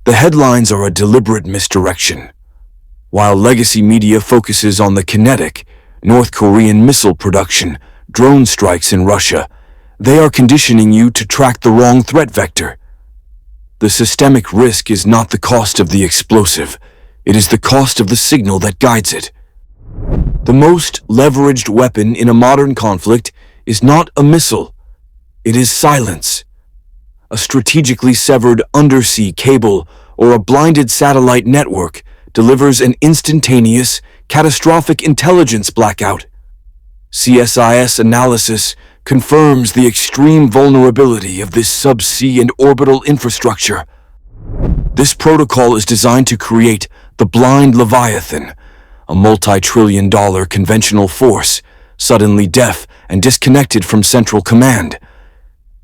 The headlines are a deliberate misdirection. While legacy media focuses on the kinetic, North Korean missile production, drone strikes in Russia, they are conditioning you to track the wrong threat vector. The systemic risk is not the cost of the explosive, it is the cost of the signal that guides it. The most leveraged weapon in a modern conflict is not a missile, it is silence. A strategically severed undersea cable or a blinded satellite network delivers an instantaneous, catastrophic intelligence blackout. CSIS analysis confirms the extreme vulnerability of this subsea and orbital infrastructure. This protocol is designed to create the blind Leviathan, a multi-trillion-dollar conventional force, suddenly deaf and disconnected from central command.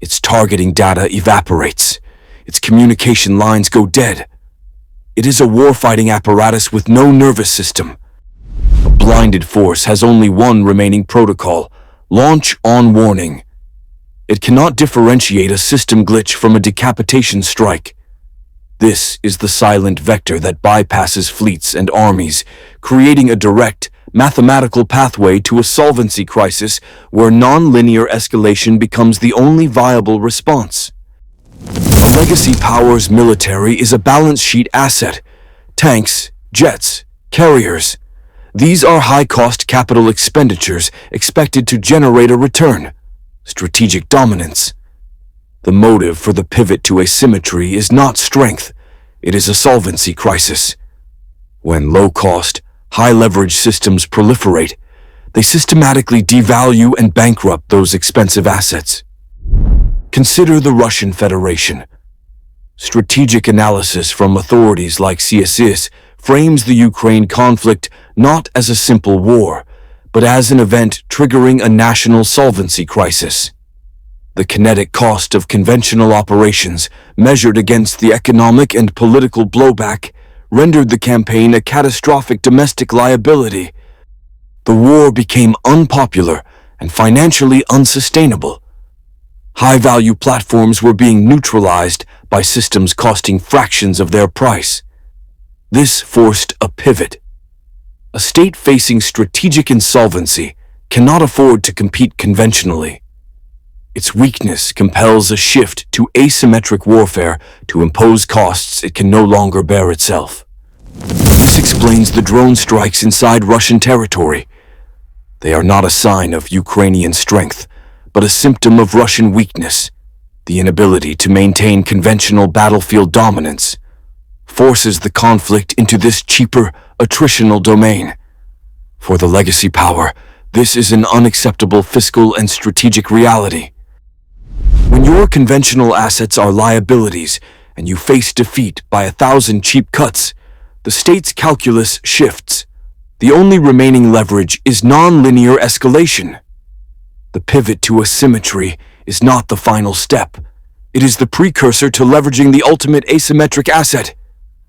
Its targeting data evaporates. Its communication lines go dead. It is a warfighting apparatus with no nervous system. A blinded force has only one remaining protocol: launch on warning. It cannot differentiate a system glitch from a decapitation strike. This is the silent vector that bypasses fleets and armies, creating a direct, mathematical pathway to a solvency crisis where non-linear escalation becomes the only viable response. A legacy power's military is a balance sheet asset. Tanks, jets, carriers. These are high-cost capital expenditures expected to generate a return. Strategic dominance. The motive for the pivot to asymmetry is not strength. It is a solvency crisis. When low-cost, high-leverage systems proliferate, they systematically devalue and bankrupt those expensive assets. Consider the Russian Federation. Strategic analysis from authorities like CSIS frames the Ukraine conflict not as a simple war, but as an event triggering a national solvency crisis. The kinetic cost of conventional operations, measured against the economic and political blowback, rendered the campaign a catastrophic domestic liability. The war became unpopular and financially unsustainable. High-value platforms were being neutralized by systems costing fractions of their price. This forced a pivot. A state facing strategic insolvency cannot afford to compete conventionally. Its weakness compels a shift to asymmetric warfare to impose costs it can no longer bear itself. This explains the drone strikes inside Russian territory. They are not a sign of Ukrainian strength, but a symptom of Russian weakness. The inability to maintain conventional battlefield dominance forces the conflict into this cheaper, attritional domain. For the legacy power, this is an unacceptable fiscal and strategic reality. When your conventional assets are liabilities and you face defeat by 1,000 cheap cuts, the state's calculus shifts. The only remaining leverage is non-linear escalation. The pivot to asymmetry is not the final step. It is the precursor to leveraging the ultimate asymmetric asset,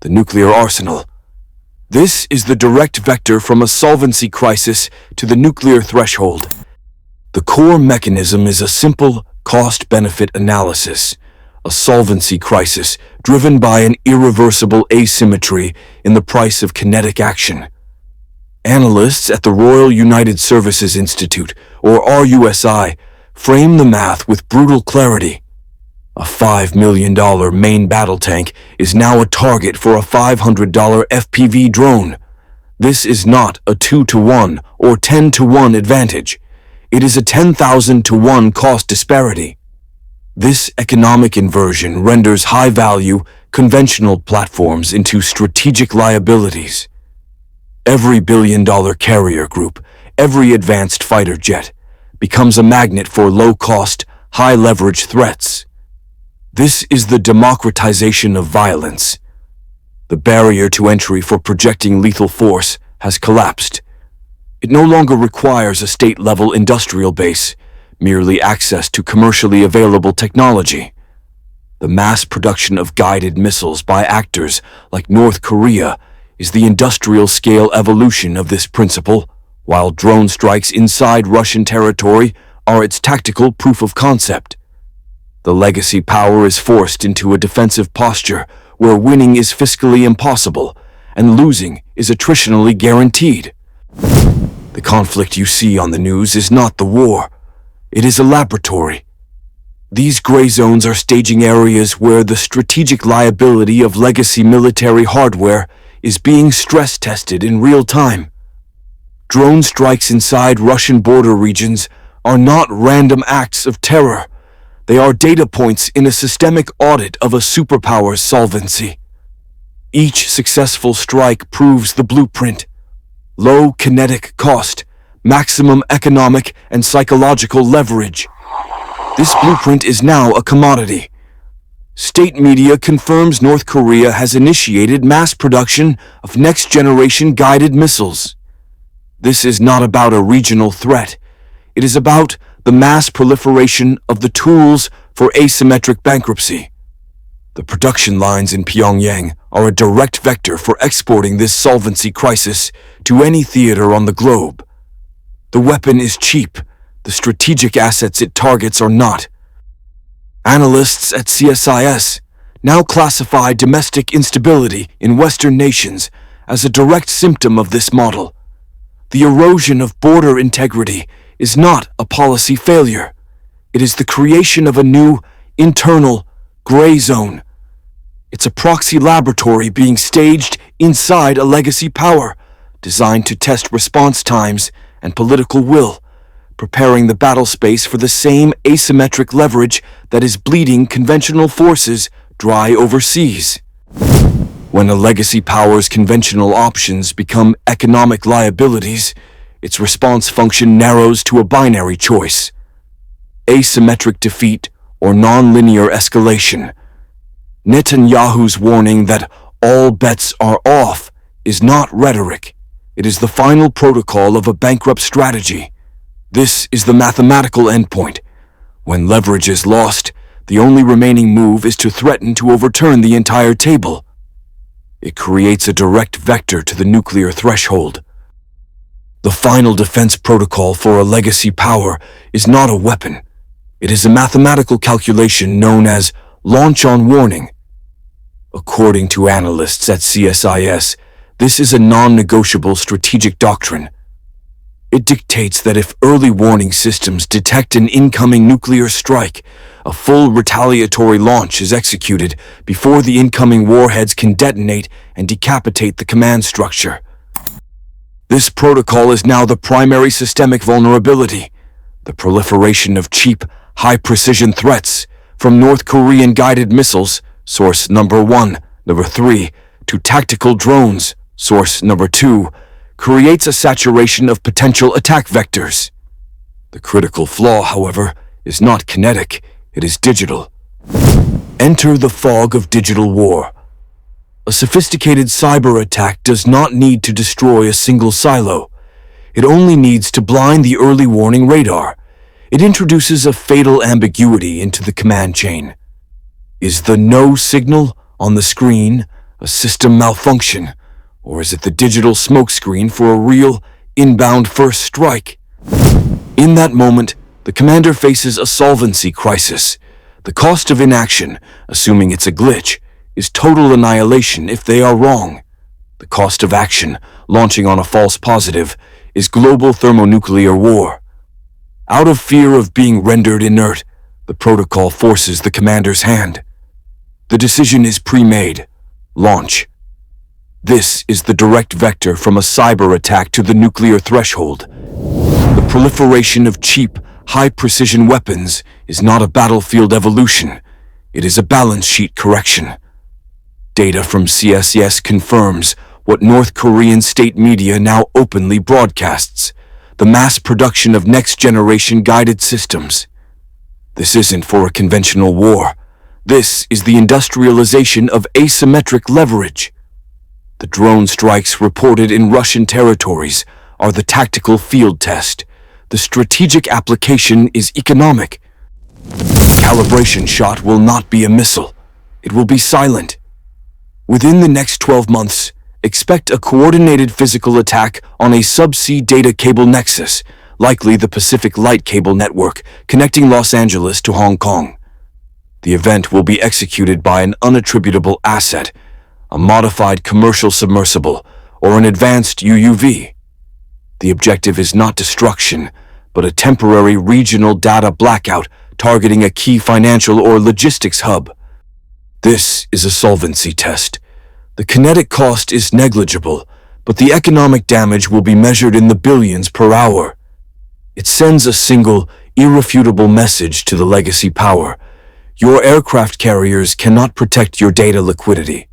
the nuclear arsenal. This is the direct vector from a solvency crisis to the nuclear threshold. The core mechanism is a simple cost-benefit analysis, a solvency crisis driven by an irreversible asymmetry in the price of kinetic action. Analysts at the Royal United Services Institute, or RUSI, frame the math with brutal clarity. A $5 million main battle tank is now a target for a $500 FPV drone. This is not a 2-to-1 or 10-to-1 advantage. It is a 10,000-to-1 cost disparity. This economic inversion renders high-value, conventional platforms into strategic liabilities. Every billion-dollar carrier group, every advanced fighter jet, becomes a magnet for low-cost, high-leverage threats. This is the democratization of violence. The barrier to entry for projecting lethal force has collapsed. It no longer requires a state-level industrial base, merely access to commercially available technology. The mass production of guided missiles by actors like North Korea is the industrial-scale evolution of this principle, while drone strikes inside Russian territory are its tactical proof of concept. The legacy power is forced into a defensive posture where winning is fiscally impossible and losing is attritionally guaranteed. The conflict you see on the news is not the war. It is a laboratory. These gray zones are staging areas where the strategic liability of legacy military hardware is being stress-tested in real time. Drone strikes inside Russian border regions are not random acts of terror. They are data points in a systemic audit of a superpower's solvency. Each successful strike proves the blueprint. Low kinetic cost, maximum economic and psychological leverage. This blueprint is now a commodity. State media confirms North Korea has initiated mass production of next-generation guided missiles. This is not about a regional threat. It is about the mass proliferation of the tools for asymmetric bankruptcy. The production lines in Pyongyang are a direct vector for exporting this solvency crisis to any theater on the globe. The weapon is cheap. The strategic assets it targets are not. Analysts at CSIS now classify domestic instability in Western nations as a direct symptom of this model. The erosion of border integrity is not a policy failure. It is the creation of a new, internal, gray zone. It's a proxy laboratory being staged inside a legacy power, designed to test response times and political will, preparing the battle space for the same asymmetric leverage that is bleeding conventional forces dry overseas. When a legacy power's conventional options become economic liabilities, its response function narrows to a binary choice: asymmetric defeat or nonlinear escalation. Netanyahu's warning that all bets are off is not rhetoric. It is the final protocol of a bankrupt strategy. This is the mathematical endpoint. When leverage is lost, the only remaining move is to threaten to overturn the entire table. It creates a direct vector to the nuclear threshold. The final defense protocol for a legacy power is not a weapon. It is a mathematical calculation known as launch on warning. According to analysts at CSIS, this is a non-negotiable strategic doctrine. It dictates that if early warning systems detect an incoming nuclear strike, a full retaliatory launch is executed before the incoming warheads can detonate and decapitate the command structure. This protocol is now the primary systemic vulnerability, the proliferation of cheap, high-precision threats, from North Korean guided missiles, source number 1, number 3, to tactical drones, source number 2, creates a saturation of potential attack vectors. The critical flaw, however, is not kinetic, it is digital. Enter the fog of digital war. A sophisticated cyber attack does not need to destroy a single silo. It only needs to blind the early warning radar. It introduces a fatal ambiguity into the command chain. Is the no signal on the screen a system malfunction, or is it the digital smokescreen for a real, inbound first strike? In that moment, the commander faces a solvency crisis. The cost of inaction, assuming it's a glitch, is total annihilation if they are wrong. The cost of action, launching on a false positive, is global thermonuclear war. Out of fear of being rendered inert, the protocol forces the commander's hand. The decision is pre-made. Launch. This is the direct vector from a cyber attack to the nuclear threshold. The proliferation of cheap, high-precision weapons is not a battlefield evolution. It is a balance sheet correction. Data from CSIS confirms what North Korean state media now openly broadcasts: the mass production of next-generation guided systems. This isn't for a conventional war. This is the industrialization of asymmetric leverage. The drone strikes reported in Russian territories are the tactical field test. The strategic application is economic. The calibration shot will not be a missile. It will be silent. Within the next 12 months, expect a coordinated physical attack on a subsea data cable nexus, likely the Pacific Light Cable Network, connecting Los Angeles to Hong Kong. The event will be executed by an unattributable asset, a modified commercial submersible, or an advanced UUV. The objective is not destruction, but a temporary regional data blackout targeting a key financial or logistics hub. This is a solvency test. The kinetic cost is negligible, but the economic damage will be measured in the billions per hour. It sends a single, irrefutable message to the legacy power. Your aircraft carriers cannot protect your data liquidity.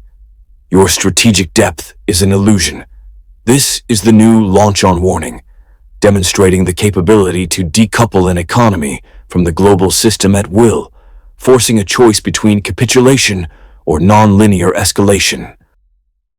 Your strategic depth is an illusion. This is the new launch-on warning, demonstrating the capability to decouple an economy from the global system at will, forcing a choice between capitulation or non-linear escalation.